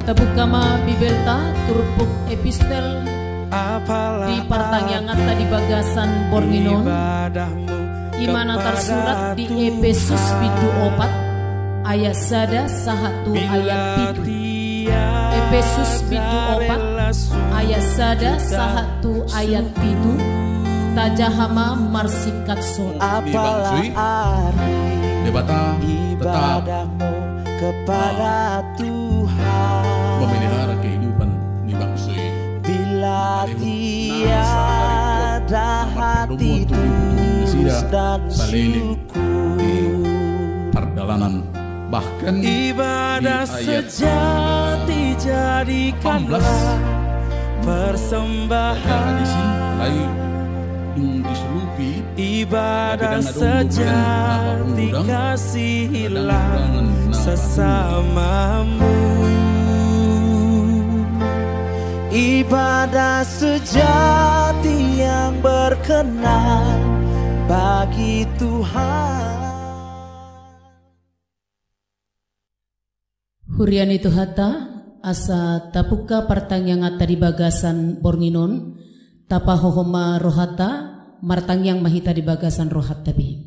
Tabukama bibelta turpuk epistel di pertanyaan di bagasan Bornginon imana tersurat di Efesus pitu 4 ayat sada sahatu ayat pitu. Efesus pitu 4 ayat sada sahatu ayat pitu. Tajahama marsikat son. Apalah arti ibadahmu kepada Tuhan, memelihara kehidupan di bangsa bila tiada hati tulus dan syukur di perjalanan, bahkan ibadah sejati jadikanlah persembahan. Ibadah sejati kasihilah sesamamu. Ibadah sejati yang berkenan bagi Tuhan. Hurian itu hata asa tapuka pertanyaan tadi bagasan Bornginon tapa hohoma rohata martang yang mahita di bagasan rohat tabi.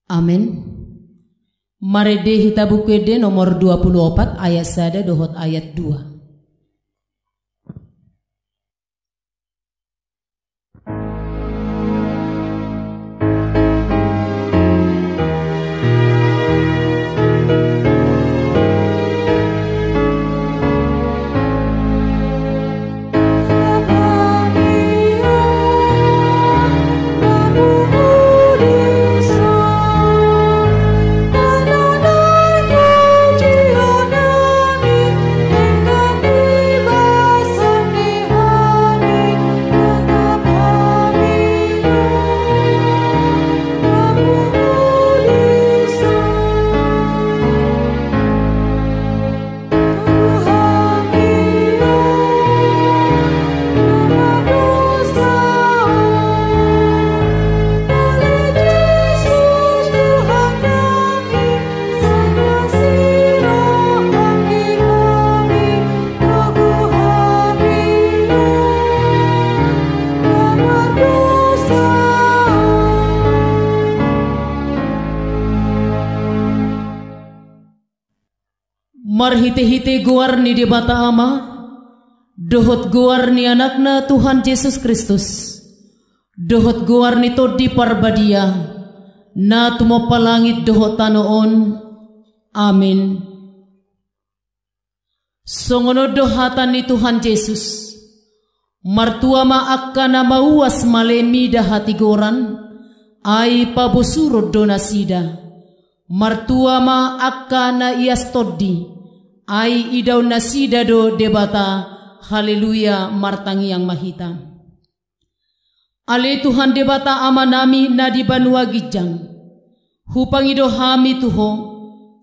Amin. Marede hitabukede nomor 24 ayat sada dohot ayat 2. Marhite-hite guar ni di bata ama, dohot guar ni anakna Tuhan Yesus Kristus, dohot guar ni todi parbadia, na tumopalangit dohot tanoon, amin. Songono dohatan ni Tuhan Yesus, martua maakka na mauas malemida hati goran, ay pabusurod do nasida, martua maakka na ias todi, ay idaw nasida do debata, haleluya martangi yang mahita. Ale Tuhan debata ama nami na di banua gijang, hupang ido hami tuho,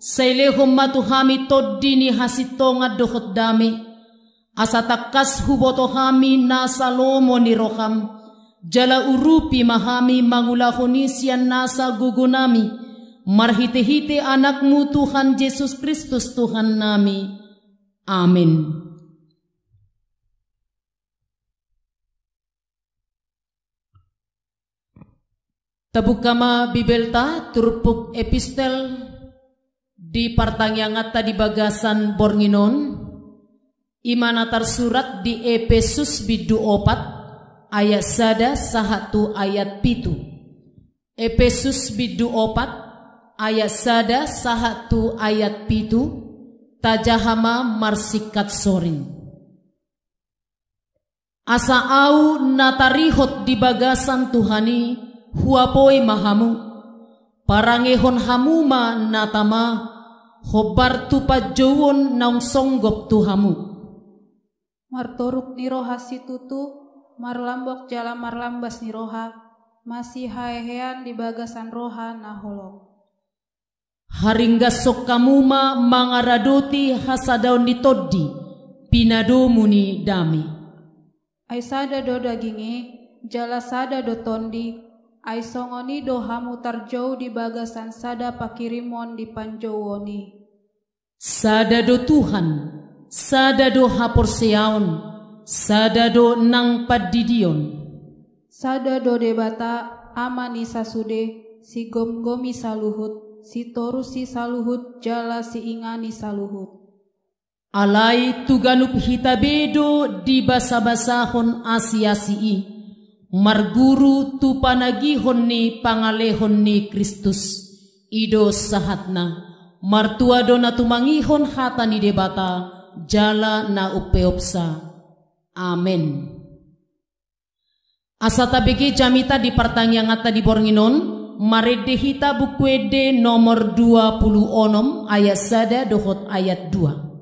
sailehom matu hami toddi ni hasitonga dohot dami, asa takas huboto hami na salomo ni roham, jala urupi mahami mangulahonisian nasa gugunami, marhite-hite anakmu Tuhan Yesus Kristus Tuhan nami. Amin. Tabukama bibelta turpuk epistel Di pertanyaan di bagasan Bornginon, imana tersurat di Efesus bidu 4 ayat 1 sahatu ayat 7. Efesus bidu 4 ayat 1 sahatu ayat 7 tajahama marsikat sorin. Asa au natarihot di bagasan Tuhani huapoi mahamu parangehon hamuma natama hobar tupa jowon naung songgop Tuhamu martoruk niroha situtu marlambok jala marlambas niroha masih haehean di bagasan roha naholong haringga sok kamuma mangaradoti hasadaun ditoddi pinadomuni dami ai sada do daginge jala sada do tondi ai songoni do hamu tarjau di bagasan sada pakirimon di panjowoni sada do Tuhan sada do haporseaon sada do nang padidion sada do debata amani sasude si gomgomi saluhut si torusi saluhut jala si ingani saluhut alai tuganup hitabedo di basa-basahon asiasii marguru tu panagihon ni pangalehon ni Kristus ido sahatna martuado na tumangihon hata ni debata jala na upeopsa amen. Asa tabegi jamita di pertanyaan di Bornginon marede hita bukwede nomor 26 ayat 1 dohot ayat 2.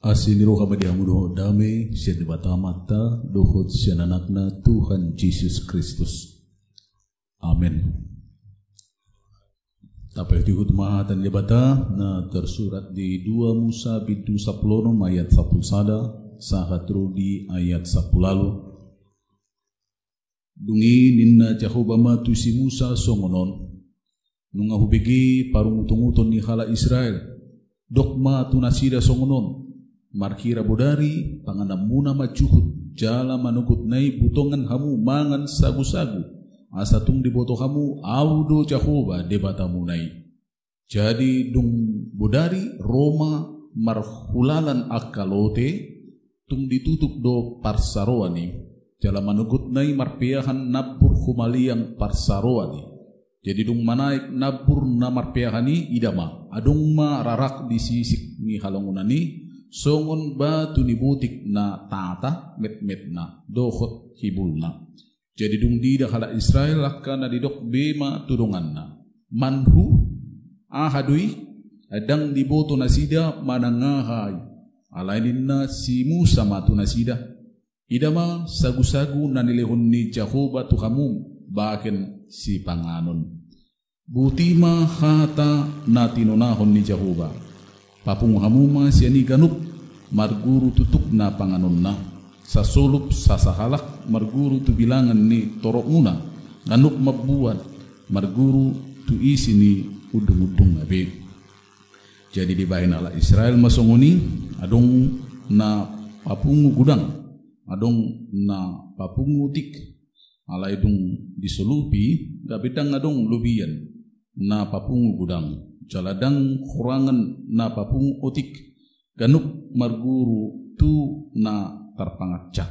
Asiniro kamadiamu doho dame siya dibata mata dohot siya nanakna Tuhan Yesus Kristus. Amin. Tapos dihut mahatan dibata na tersurat di 2 Musa bidu 10 ayat 10 sada sahatru di ayat 10 lalu. Dungi ninna Jehova tu si Musa songonon nunga hubigi parungutunguton ni hala Israel dokma tu nasida songonon markira bodari panganamuna macuhut jala manukut nai butongan hamu mangan sagu-sagu asatung diboto hamu audo Jehova debatamu nai jadi dung bodari Roma marhulalan akalote tung ditutup do parsaroani jala manukut nai marpiahan nabur humaliang parsaroani jadi dung manaik nabur na marpiahani idama adung ma rarak di sisik ni halongunani songon batu ni butik na tata met-met na dohot hibulna jadi dung dida hala Israel lakana didok bema tudungan na manhu ahadui adang diboto na sida manangahay alainin na si Musa matu nasida idama sagu-sagu nanilehon ni Jehovah tuhamum baken si panganon butima hata na tinunahon ni Jehovah papung hamuma siya ni ganup marguru tutuk na panganon na sa sulup sa sahalak marguru tu bilangan ni torok muna ganup mabuan marguru tu isi ni udung-udung abe. Jadi di bahin ala Israel masongoni adong na papungu gudang adong na papungu tik ala idung disolupi gabidang adong lubian na papungu gudang jaladang kurangan na papungu otik ganup marguru tu na terpangacak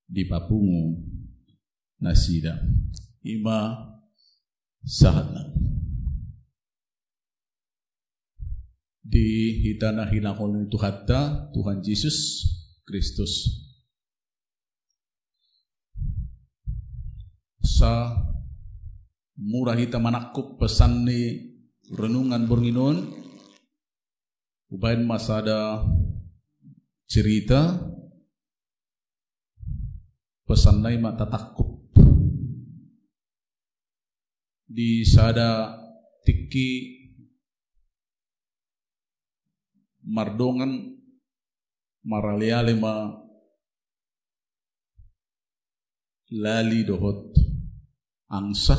di papungu nasida ima sahatna di hitana hinakon itu hatta Tuhan Yesus Kristus sa murah hita manakup pesan ni renungan bornginon ubain masada cerita pesan nai mata takut di sada tiki mardongan maraliale ma lali dohot angsa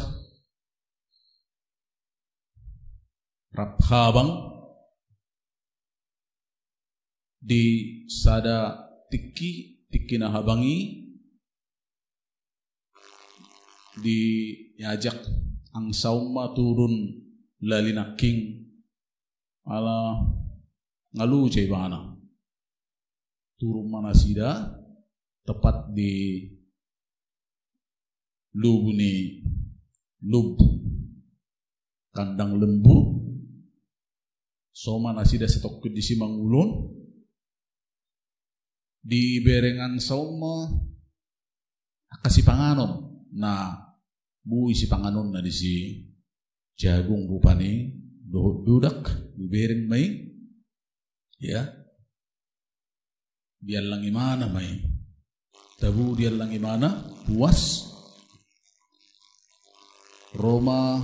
raphabang di sada tiki na habangi di yajak ang sauma turun lali naking ala ngalu cai bana turun manasida tepat di lubu ni lub kandang lembu so manasida setok di simang ulun di berengan sauma kasih panganon na bu isi panganon na di si jagung rupani dudak di bereng mai ya dia lang imana may tabu dia lang imana puas Roma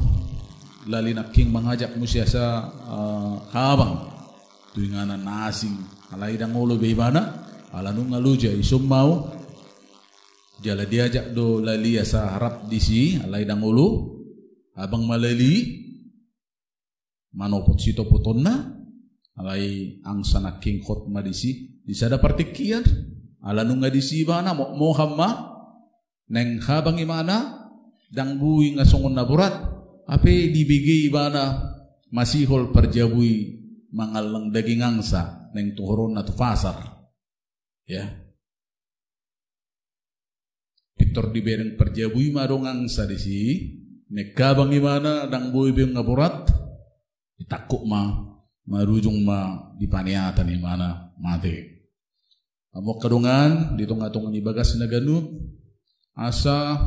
lali naking mengajak musya sa habang tuinganan nasing alay dang ulo beibana alanung ngaluja isum mau jala diajak do lali sa harap disi alay dang ulo abang malali manopot sito poton na alay ang sanaking khot madisi di sada partikian alanung ngadisi bana mo hamma neng habang imana dang bui ngasongon na burat ape dibigay bana masihol perjabui mangalang daging angsa neng tuhuron na tufasar ya Victor dibereng perjabui marong angsa disi nek habang imana dang bui bing ngaburat itakuk ma marujung ma di paniatan di mana mati. Amok kadungan di tong-tong ni bagas na ganu asa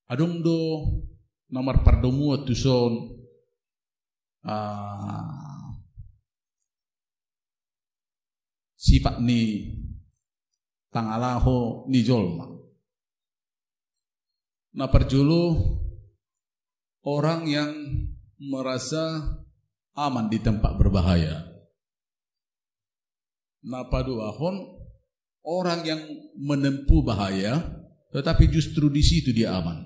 adong do nomor pardomu at tuson sifat ni tangalaho ni jolma. Na perjulu orang yang merasa aman di tempat berbahaya. Napaduahon orang yang menempuh bahaya, tetapi justru di situ dia aman.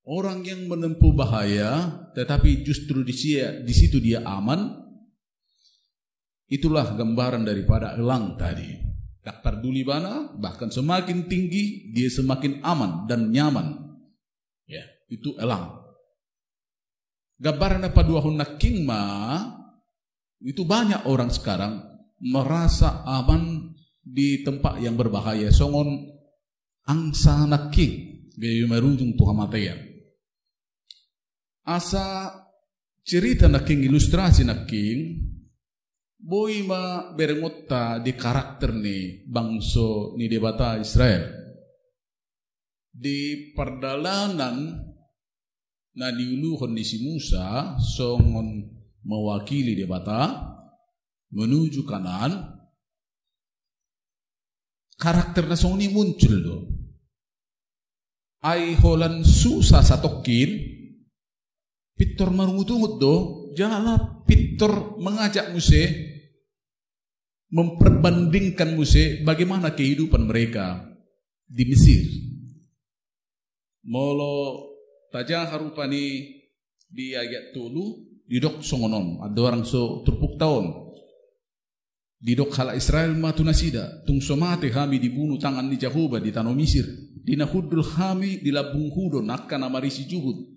Orang yang menempuh bahaya, tetapi justru di situ dia aman. Itulah gambaran daripada elang tadi. Tak peduli mana, bahkan semakin tinggi dia semakin aman dan nyaman. Ya, itu elang. Gambaran apa dua naking ma itu banyak orang sekarang merasa aman di tempat yang berbahaya. Songon angsa naking gaya merujung Tuhan mataya. Asa cerita naking ilustrasi naking boy ma berengota di karakter ni bangso ni debata Israel di perdalanan na diuluhon ni si Musa songon mewakili debata menuju Kanaan, karakter nasong ni muncul do. Ay holan susah satokin, Pitor marungut-ungut do, jala Pitor mengajak Muse, memperbandingkan Muse bagaimana kehidupan mereka di Mesir. Molo tajang harupani di ayat tulu, didok songonon, ada orang so terpuk tahun. Didok hala Israel matunasida, tung somate kami dibunuh tangan di Jahuba di tanah Mesir. Dina hudul kami di labung hudo nakkan amarisi juhud.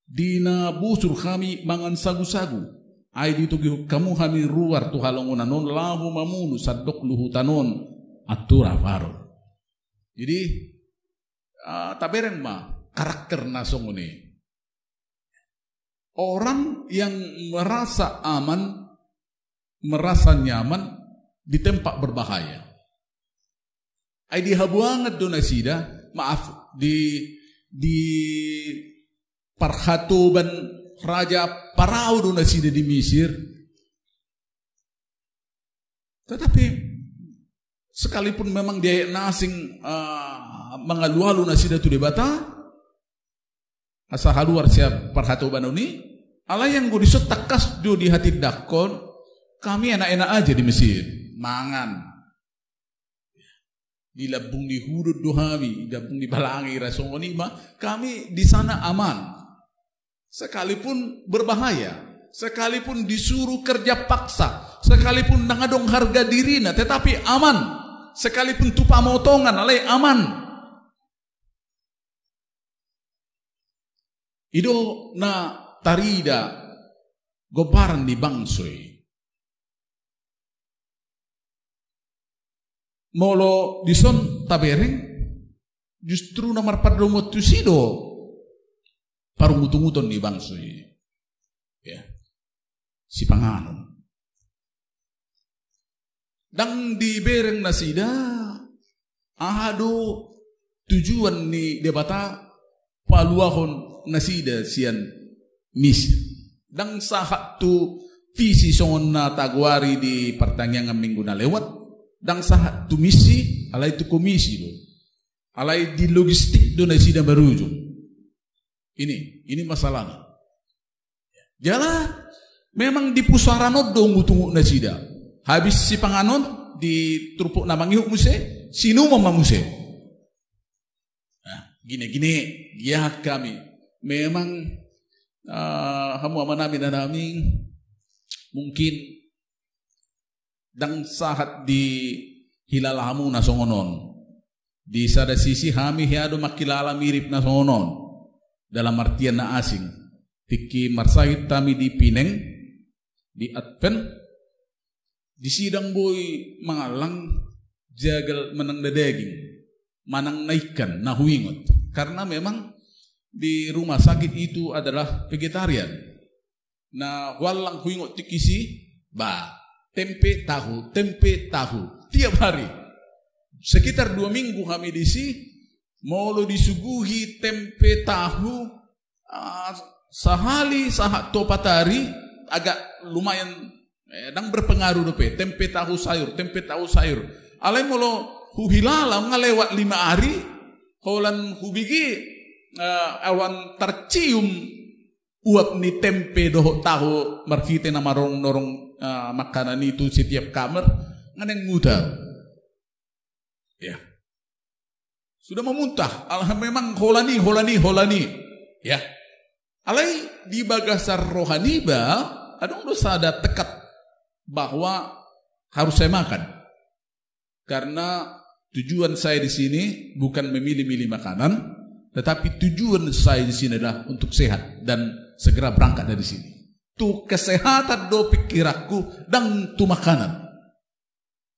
Dina busur kami mangan sagu-sagu. Ay dito kamu kami ruar tu halongunan non lahu mamunu sadok luhu tanon atura faro. Jadi taberen ma karakter nasong ini. Orang yang merasa aman, merasa nyaman di tempat berbahaya. Ay dihabuangat do nasida, maaf di parhatuban Raja Parao do nasida di Mesir. Tetapi sekalipun memang dia nasing mengalu-alu nasida tu debata, asa haluar siap parhatuban ini, ala yang gue disut takas do di hati dakon, kami enak-enak aja di Mesir, mangan. Di labung di hurud dohami, labung di balangi rasongonima, kami di sana aman. Sekalipun berbahaya, sekalipun disuruh kerja paksa, sekalipun nangadong harga dirina, tetapi aman. Sekalipun tupa motongan, alay aman. Ido na tarida gobaran di bangsoy. Molo dison tabereng justru nomor padromot tusido parumutunguton di bangsoy. Ya. Si panganon. Dang di bereng nasida ahado tujuan ni debata paluahon nasida sian Mesir. Dang sahat tu visi songon na tagwari di pertanyaan minggu na lewat. Dang sahat tu misi, alay tu komisi do. Alay di logistik do na sida barujo. Ini masalahnya. Jala memang di pusaranod do ngutungu na sida. Habis si panganon di trupuk na mangyuk muse, sino mamamuse. Nah, gini ya kami memang hamu amanami na namin mungkin dang sahat di hilalahamu na songonon. Di sada sisi kami hiado makilala mirip na songonon. Dalam artian na asing. Tiki marsahit kami di Pineng, di Advent, di sidang boy mangalang jagal menang dadaging, manang naikan na huingot. Karena memang di rumah sakit itu adalah vegetarian. Na walang huingot tikisi, tempe tahu tiap hari. Sekitar 2 minggu kami di sini molo disuguhi tempe tahu sehali sahat topatari agak lumayan dang berpengaruh dope tempe tahu sayur. Alai molo huhilala ngalewat 5 hari holan hubigi awan tercium uap ni tempe doho tahu markite na norong makanan itu setiap kamar nganeng muda. Ya. Sudah memuntah. Memang holani. Ya. Alai di bagasar rohani adong dosa ada tekat bahwa harus saya makan. Karena tujuan saya di sini bukan memilih-milih makanan, tetapi tujuan saya di sini adalah untuk sehat dan segera berangkat dari sini. Tu kesehatan do pikiranku dan tu makanan.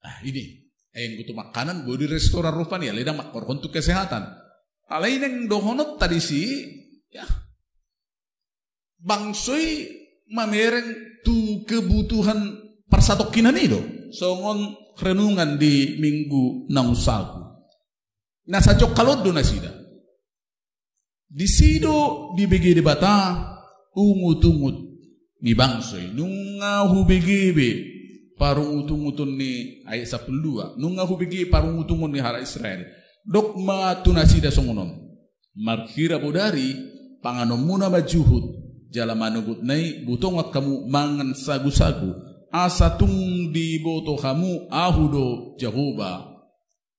Nah ini yang tu makanan gue di restoran rohani ya ledang makor untuk kesehatan. Alain yang dohonot tadi sih ya bangsoy mamereng tu kebutuhan persatokinan itu songon renungan di minggu nausaku. Nasa cokkalod do nasida. Di sido di begi debata ungut-ungut ni bangsoy nunga hubegebe parung utun ni ayat 12 nung hubigi parung utungun ni hara Israel dokma tunasida songonon markira bodari panganom muna majuhud jala manugut nai butongat kamu mangan sagu-sagu asatung di boto kamu ahudo Jehovah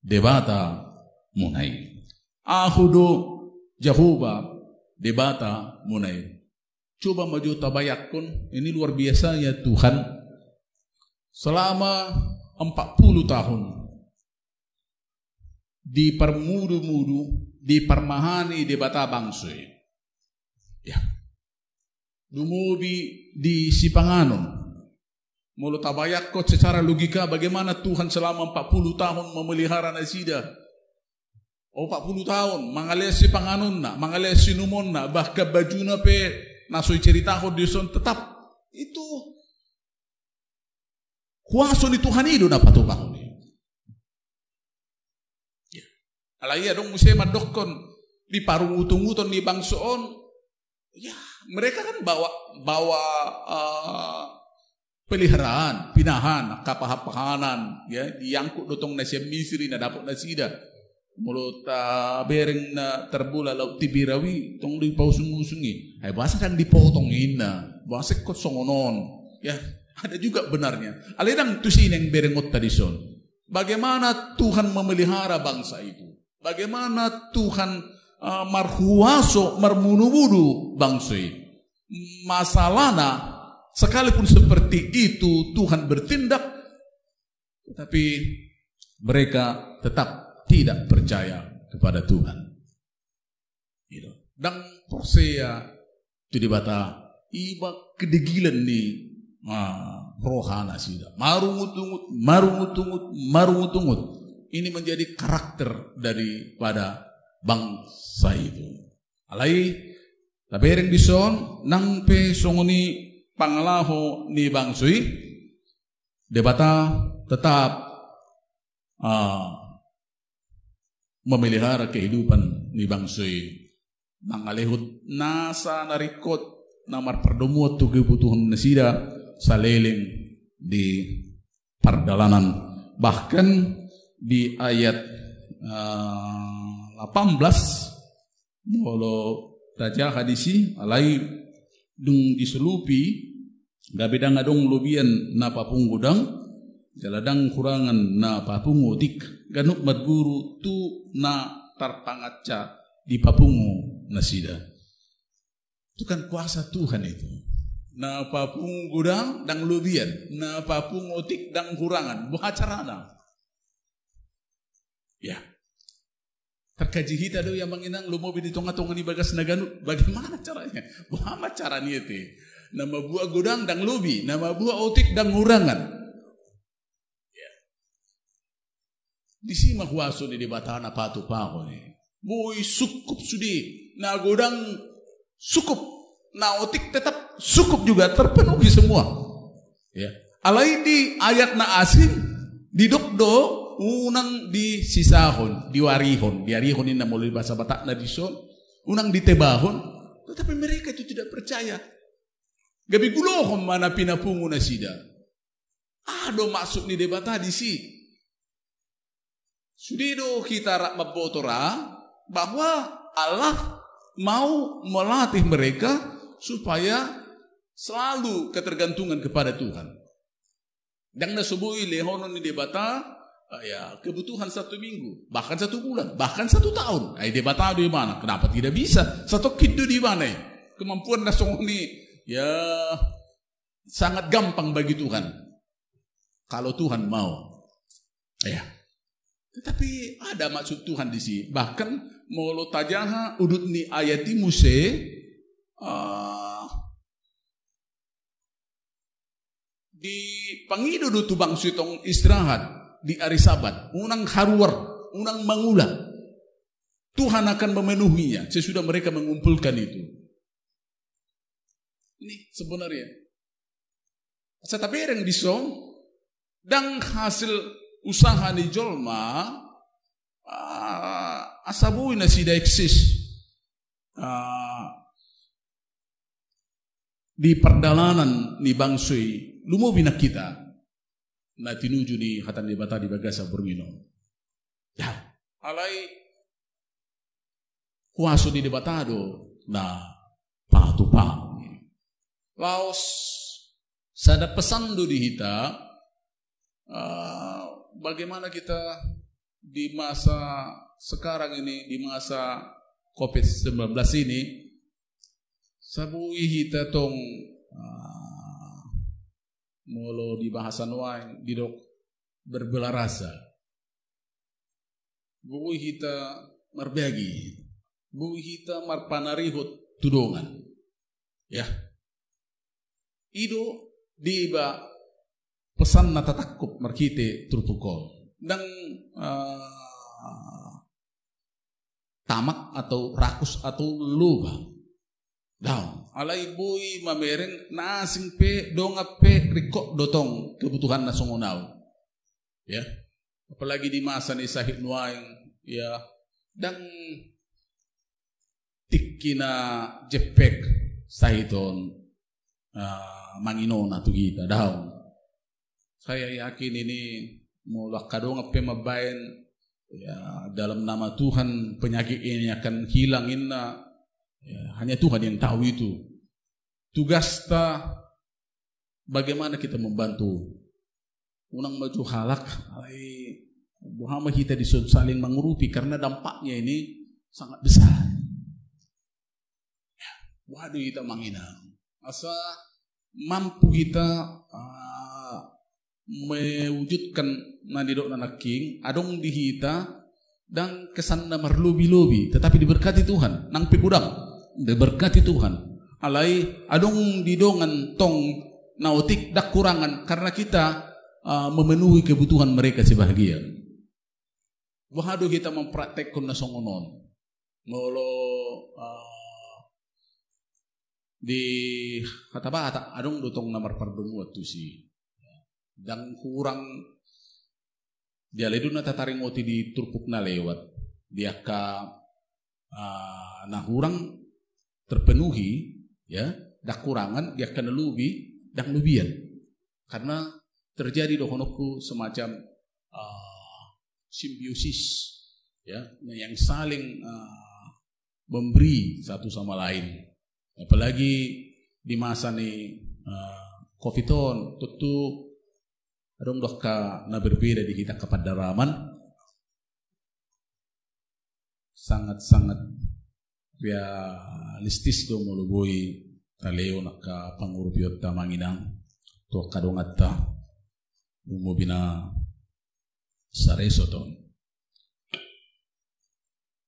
debata munai ahudo Jehovah debata munai. Coba maju tabayakun, ini luar biasa ya Tuhan. Selama 40 tahun dipermudu-mudu, dipermahani debata bangsoi. Ya. Dumubi di Sipanganon. Mulu tabayakut secara logika bagaimana Tuhan selama 40 tahun memelihara Nasida. 40 tahun mangalesi panganon na, mangalesi numon na, bahkan baju na pe nasoi cerita ko dison tetap itu kuasa ni Tuhan itu na patupang ni. Ya. Alaya dong musim madokon di parung utung-utung di bangsoon. Ya, mereka kan bawa peliharaan, pinahan, kapahapahanan, ya, diangkut dotong nasi misri na dapat nasida. Mulut bereng na terbula laut tibirawi tong di pausung-usungi ay bahasa yang dipotongin na bahasa kosongonon ya ada juga benarnya aledang tusin yang berengot tadi son bagaimana Tuhan memelihara bangsa itu bagaimana Tuhan marhuaso marmunubudu bangsa masalahna sekalipun seperti itu Tuhan bertindak tetapi mereka tetap tidak percaya kepada Tuhan. Dan porseya itu dibata iba kedegilan ni rohana sida. Marungut-ungut. Ini menjadi karakter daripada bangsa itu. Alai tabereng bison nang pe songoni pangalaho ni bangsui debata tetap memelihara kehidupan ni bangsoi nangalehut nasa narikot namar perdomuat tu kebutuhan nasida saleleng di perdalanan bahkan di ayat 18 molo taja hadisi alai dung diselupi gabedang adong lobian na papunggudang jaladang kurangan na papungutik ganuk madguru tu na tarpangaca di papungu nasida. Itu kan kuasa Tuhan itu. Na papung gudang dang lubian, na papung otik dang kurangan, buah carana. Ya. Terkaji kita do yang menginang lumobi di tonga-tonga di bagas naganuk. Bagaimana caranya? Buah caranya itu. Nama buah gudang dang lubi, nama buah otik dang kurangan. Di sini kuaso di debatan apa tu pako ni. Boy sukup sudi, na godang sukup, na otik tetap sukup juga terpenuhi semua. Ya. Alai di ayat na asing di dokdo unang di sisahon, diwarihon ini namanya bahasa Batak na dison, unang ditebahon, tetapi mereka itu tidak percaya. Gabi gulohom mana pinapungu na sida. Ado masuk ni debata di si. Sudido kita mabotora bahwa Allah mau melatih mereka supaya selalu ketergantungan kepada Tuhan. Dan nasubui lehonon ni debata ya kebutuhan 1 minggu, bahkan 1 bulan, bahkan 1 tahun. Ay debata di mana? Kenapa tidak bisa? Satu kidu di mana? Kemampuan nasong ni ya sangat gampang bagi Tuhan. Kalau Tuhan mau. Ya. Tetapi ada maksud Tuhan di sini. Bahkan molo tajaha udut ni ayati muse di pangido do tubang sitong istirahat di hari Sabat, unang haruar, unang mangula. Tuhan akan memenuhinya sesudah mereka mengumpulkan itu. Ini sebenarnya. Setabereng disong dan hasil usaha ni jolma asabuy na sida eksis di perdalanan ni bangsoy lumobi na kita na tinuju ni hatan di bata di bagasa berminum. Ya, alai kuaso di debatado na patupa. Laos sada pesan do di hita bagaimana kita di masa sekarang ini, di masa COVID-19 ini, sabui hita tong molo di bahasa nuain didok berbelah rasa. Bui hita marbagi, bui hita marpanarihut tudongan. Ya, ido diba pesan na tatakkup markite turtukol dan tamak atau rakus atau luba. Daw, alay boy mamereng nasing pe dongap pe rikok dotong kebutuhan na songonaw. Ya. Apalagi di masa ni sahid nuaing ya dan tikina jepek sahiton mangino na tugita daw. Saya yakin ini mulak kadongap pe mabayan ya dalam nama Tuhan penyakit ini akan hilangin na. Ya, hanya Tuhan yang tahu itu. Tugas ta bagaimana kita membantu. Unang maju halak, Muhammad kita disuruh saling mengurupi karena dampaknya ini sangat besar. Ya, waduh kita manginang. Asa mampu kita mewujudkan nadidok nanak king adong di hita dan kesan na marlobi-lobi tetapi diberkati Tuhan nang pigudang. Diberkati Tuhan. Alai adong didongan tong nautik dak kurangan karena kita memenuhi kebutuhan mereka sebahagian. Wahado kita mempraktekkan na songonon. Molo di kata bata adong dotong namar pardonguat tu si. Dan kurang dia ledun na tataring oti di turpuk na lewat. Dia ka nah kurang terpenuhi ya dak kurangan dia kena lubi dak lubian karena terjadi dohonoku semacam simbiosis ya yang saling memberi satu sama lain apalagi di masa ni COVID-on tentu adong doka na berbeda di kita kepadaraman sangat-sangat realistis do moluboi taleo naka pangurupiot ta manginang to kadongat ta umobina sareso ton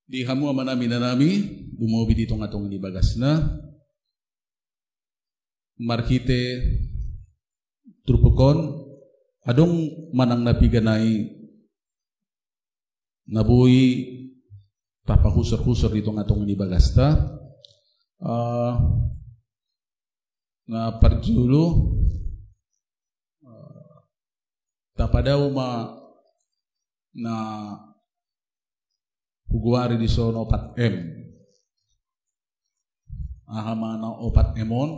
di hamu manami nanami umobi di tongatong di bagasna markite turpukon adong manang napiganai nabui tapa husur-husur di tong-tong di bagasta na parjulu tapadaw ma na huguari di sono 4M ahama na 4M-on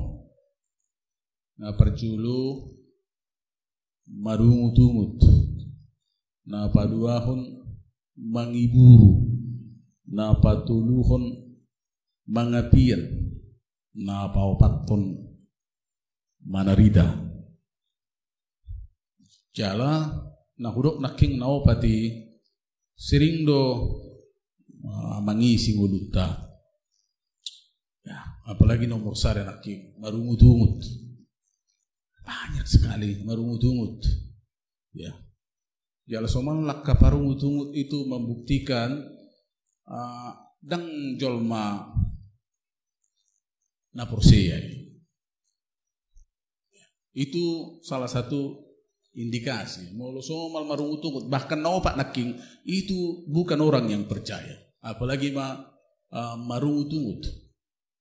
na parjulu marungut-ungut na paduahon mangiburu na patuluhon mangapian na paupaton manarida jala na hudok naking naopati sirindo mangisi nguluta ya apalagi nomor sare naking marungut-ungut banyak sekali marungut-ungut ya jala soman lakka parungut-ungut itu membuktikan dang jolma na porsia itu salah satu indikasi molo somal marungut-ungut bahkan naopak naking itu bukan orang yang percaya apalagi marungut-ungut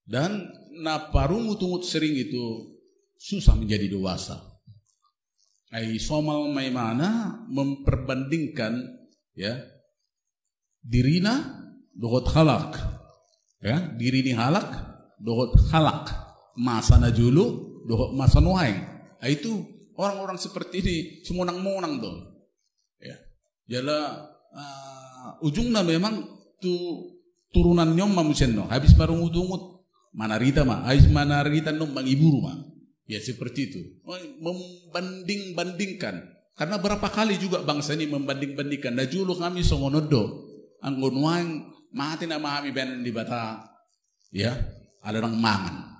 dan na parungut-ungut sering itu susah menjadi dewasa ai somal mai mana memperbandingkan ya dirina dohot halak ya diri ni halak dohot halak masa najulu dohot masa nuaing itu Orang-orang seperti ini semonang-monang dong. Ya. Jala ujungnya memang turunan nyom mamusen no. Habis marungut-ungut manarita mah, habis manarita no mangiburu mah. Ya seperti itu. Membanding-bandingkan. Karena berapa kali juga bangsa ini membanding-bandingkan. Da julu kami songonodo. Anggon wang mati na mahami benan di bata. Ya, ada orang mangan.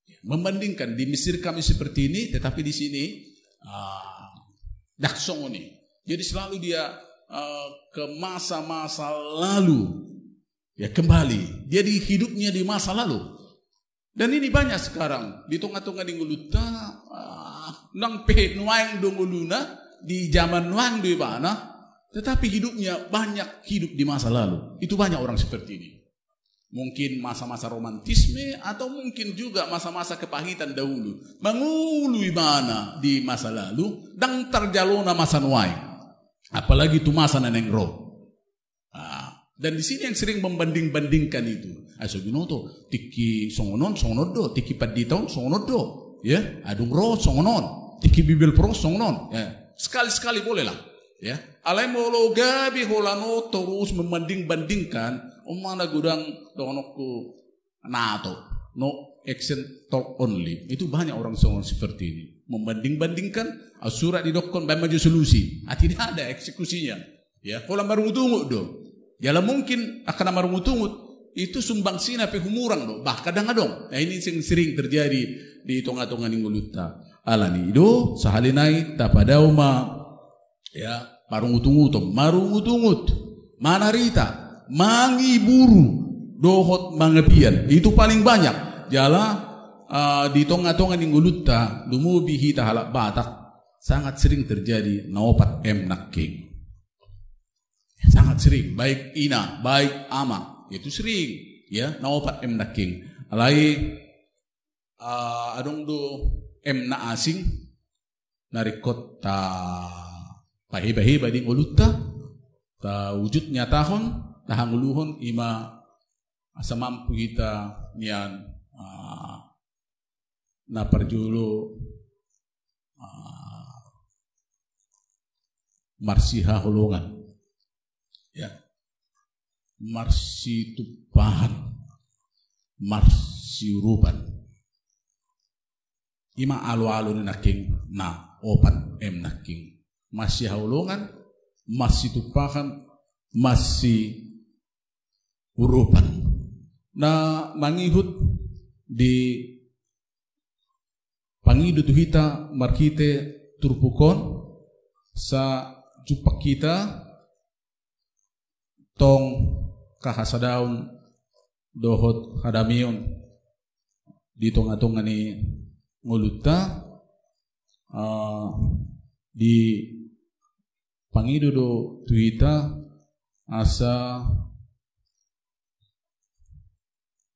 Ya, membandingkan di Mesir kami seperti ini, tetapi di sini daksong ini. Jadi selalu dia ke masa-masa lalu. Ya kembali. Dia di hidupnya di masa lalu. Dan ini banyak sekarang di tengah-tengah di nguluta nang pehet nuang donguluna di zaman nuang di mana, tetapi hidupnya banyak hidup di masa lalu. Itu banyak orang seperti ini. Mungkin masa-masa romantisme atau mungkin juga masa-masa kepahitan dahulu. Mengului mana di masa lalu dan terjalona masa nuang. Apalagi itu masa neneng roh. Dan di sini yang sering membanding-bandingkan itu. Aso binoto tiki songonon songonodo, tiki paditon songonodo, ya, adung ro songonon, tiki bibel pro songonon, ya. Sekali-sekali boleh lah, ya. Alai molo gabi holano terus membanding-bandingkan, mana gudang donokku nato, no action talk only. Itu banyak orang songon seperti ini, membanding-bandingkan, surat didokon bayi maju solusi, tidak ada eksekusinya, ya. Kalau baru tunggu do, jalan mungkin akan baru tunggu. Itu sumbang sina pe humurang do bah kadang adong. Nah ini sering terjadi di tonga-tonga ningguluta alani do sahalinai tapadauma ya marungut-ungut manarita mangiburu dohot mangepian itu paling banyak jala di tonga-tonga ningguluta dumubihi tahalak batak sangat sering terjadi naopat nakking sangat sering baik ina baik ama itu sering ya naopat nakking alai adong do na asing narikot ta pahiba-hiba di ngulutta ta wujud nyatahon tahanguluhon ima asa mampu kita nian na perjulu marsiha holongan ya marsi tupahan marsi urupan ima alu-alu naking na opan naking masih haulungan masih tupahan masih urupan na mangihut di pangidu tuhita markite turpukon sa jupak kita tong kahasadaun dohot hadamion di tonga-tonga ni nguluta di pangido do tuita asa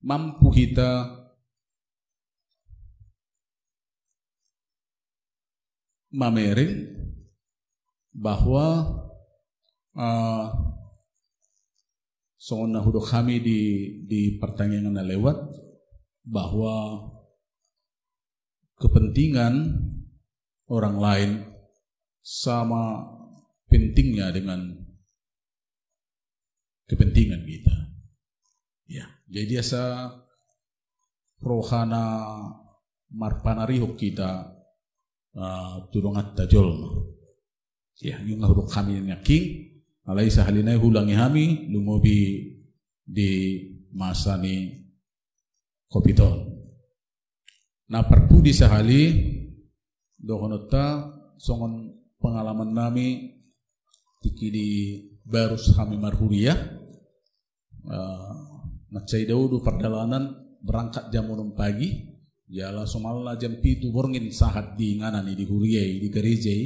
mampu kita mamering bahwa soalnya huduk kami di pertanyaan yang lewat bahwa kepentingan orang lain sama pentingnya dengan kepentingan kita. Ya, jadi asa rohana marpanarihok kita tulungat tajol. Ya, yung huduk kami yang king alai sahalinai hulangi kami lumubi di masa ni kopiton. Na perpudi sahali dohonota songon pengalaman nami tiki di barus kami marhuria nacai daudu perjalanan berangkat jam 6 pagi jala somalla jam 7 borngin sahat di nganani di huriai di gerejai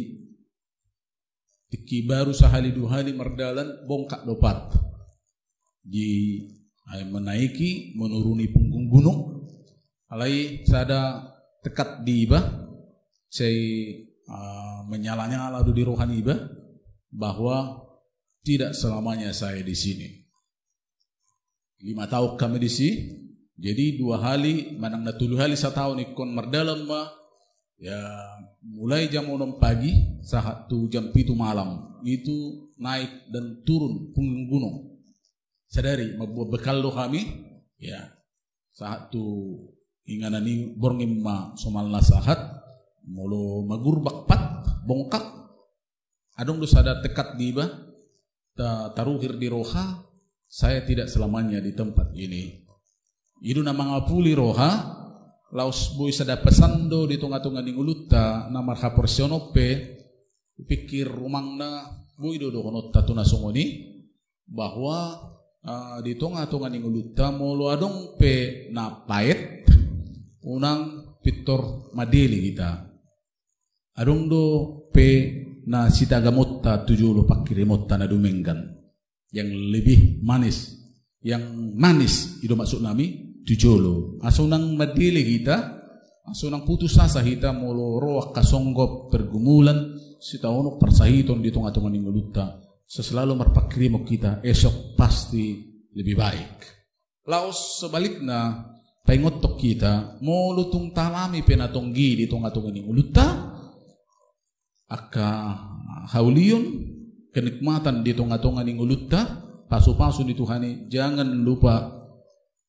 tiki baru sahali 2 hari merdalan bongkak dopat di menaiki menuruni punggung gunung alai sada tekat di iba saya menyala-nyala di rohani iba bahwa tidak selamanya saya di sini 5 tahun kami di sini jadi 2 hari manang na 3 hari 1 tahun ikon merdalam ma Ya, mulai jam 6 pagi saat jam 7 malam itu naik dan turun punggung gunung. Sadari membuat bekal do kami ya saat tu inganani borngim ma somal nasahat molo magurbak pat bongkak adong do sada tekat diba taruhir di roha saya tidak selamanya di tempat ini. Itu nama ngapuli roha laus boy sada pesando di tunga-tunga ning uluta na marha porsionope pikir rumangna boy do konotta tuna songoni bahwa di tunga-tunga ning uluta molo adong pe na pait unang pitor madeli kita adong do pe na sitagamotta 70 pakirimotta na dumenggan yang lebih manis itu maksud nami tujolo asunang madili kita asunang putus asa kita molo roak kasonggop pergumulan sitaonok persahiton di tunga-tunga ninguluta selalu merpakrimo kita esok pasti lebih baik. Laos sebaliknya pengotok kita molo tung talami penatonggi di tunga-tunga ninguluta aka haulion kenikmatan di tunga-tunga ninguluta pasu-pasu di Tuhani jangan lupa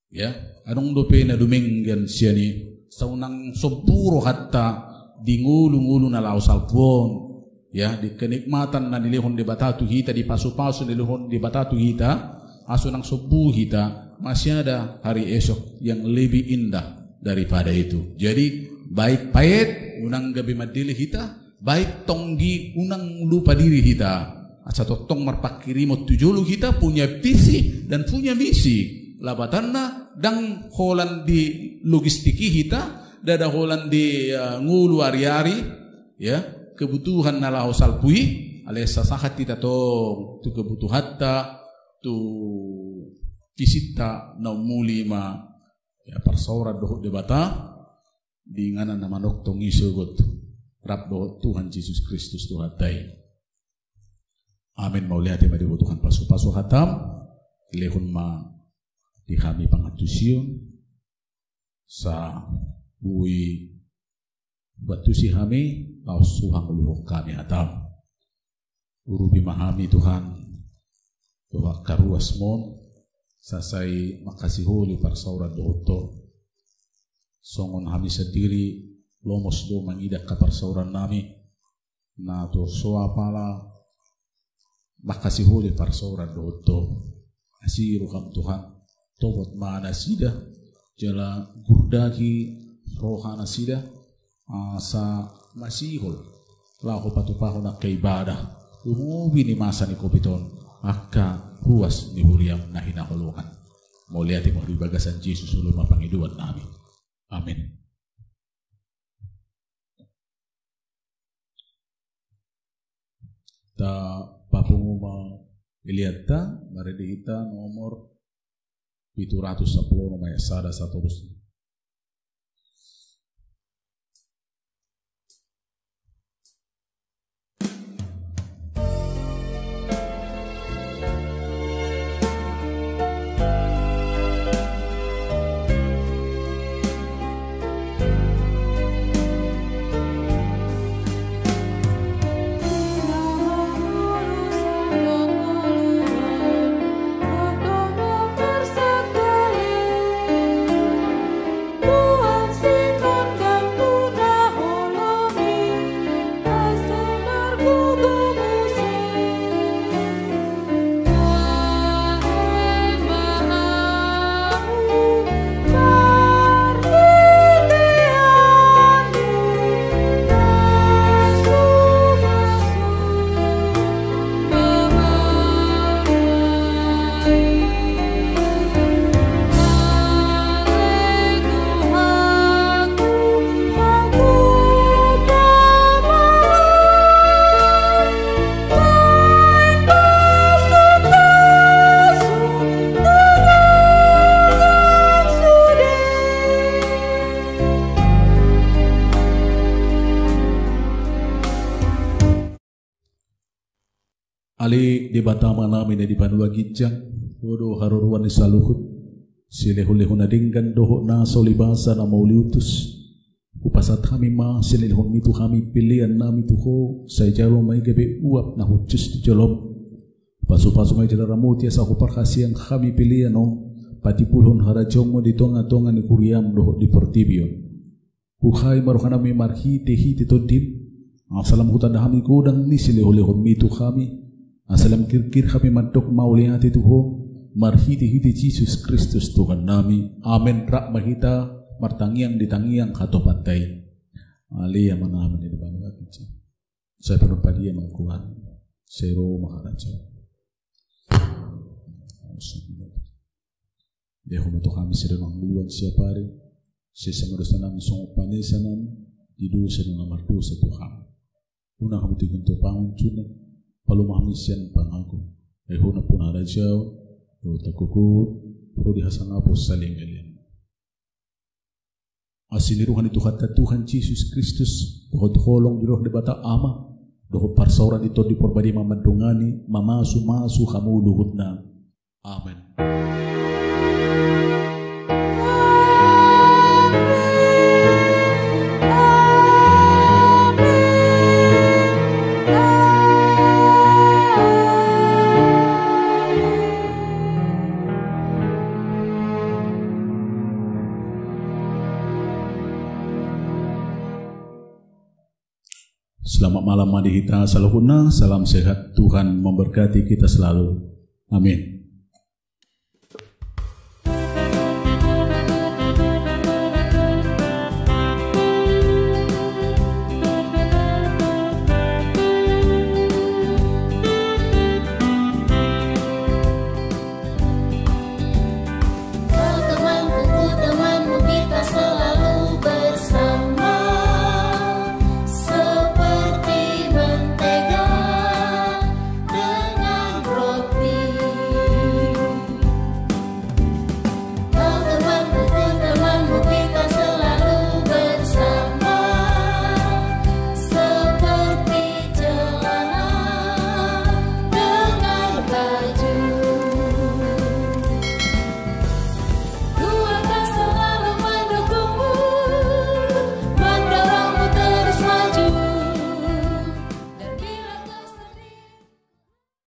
ya anong dope na dumenggan siya ni saunang soburo hatta di ngulu-ngulu na laos alpon ya di kenikmatan na nilihon di batatu hita di pasu-pasu nilihon di batatu hita aso nang sobu hita masih ada hari esok yang lebih indah daripada itu. Jadi baik payet unang gabi madili hita baik tonggi unang lupa diri hita asa totong marpakirimo tujulu kita punya visi dan punya misi labatanna dang holan di logistiki kita dada holan di ngulu ari-ari ya kebutuhan nalahu salpui alesa sahat kita tu kebutuhan ta tu kisita na mulima ya parsaura dohot debata di ngana nama noktong isugot rab dohot Tuhan Yesus Kristus Tuhan tay. Amin mauliati ma dibutuhan pasu-pasu hatam lehun ma di kami pangatusion sa bui batusi kami laos suhang luhok kami hatam urubi mahami Tuhan bahwa karuas mon sasai makasih huli parsaura doto songon kami sendiri lomos do mangidak ka parsauran nami na to soa pala makasih huli parsaura doto asiru kam Tuhan tobot mana sida jala gurdaki rohana sida sa masihol lahu patupaho na kaibadah umubi ni masa ni kopiton maka ruas ni huriam na hinahulungan mauliati mo bagasan Jesus ulun mapangiduan namin amin. Ta papunguma iliata maredihita nomor 710 nomaya sada satorus. Ali di batama namin di panuagidjang wodo haruruan ni saluhut silehulehun na dinggan doho na solibasa na mauliutus Kupasat kami ma sinilhong itu kami pilihan nami tuho sa jalo may gabi uap na hutus di jolom. Pasu-pasu may jalaramu tiya sa kuparkasi ang kami pilihan o pati pulhon harajong mo di tonga-tonga ni kuriam doho di portibio. Kuhay marukana may marhite-hite to din. Ang salam hutan na kami kudang ni silihulihon mito kami. Ang salam kirkir kami mantok mauliati tuho. Marhite-hite Jesus Kristus Tuhan nami. Amen. Rak mahita martangiang ditangiang katopatay. Aliyah manaman di depan wakil. Saya penumpadiya mangkuhan. Saya roh maharaja. Deho mo to kami sa rinang luwan siya pare. Siya sa marusanang song panisanan. Didusa ng amarto sa Tuhan. Una kami tigong to pangon tunan. Palumahami siyan pangago. Ay ho na punarajaw. Ro takukut. Ro dihasang apos sa lingalin. Asiniruhan itu kata Tuhan Yesus Kristus dohot holong di roh de bata ama dohot parsauran itu di porbadi mamandungani mamasu kamu luhutna. Amen. Selamat malam mari kita saluhuna, salam sehat, Tuhan memberkati kita selalu. Amin.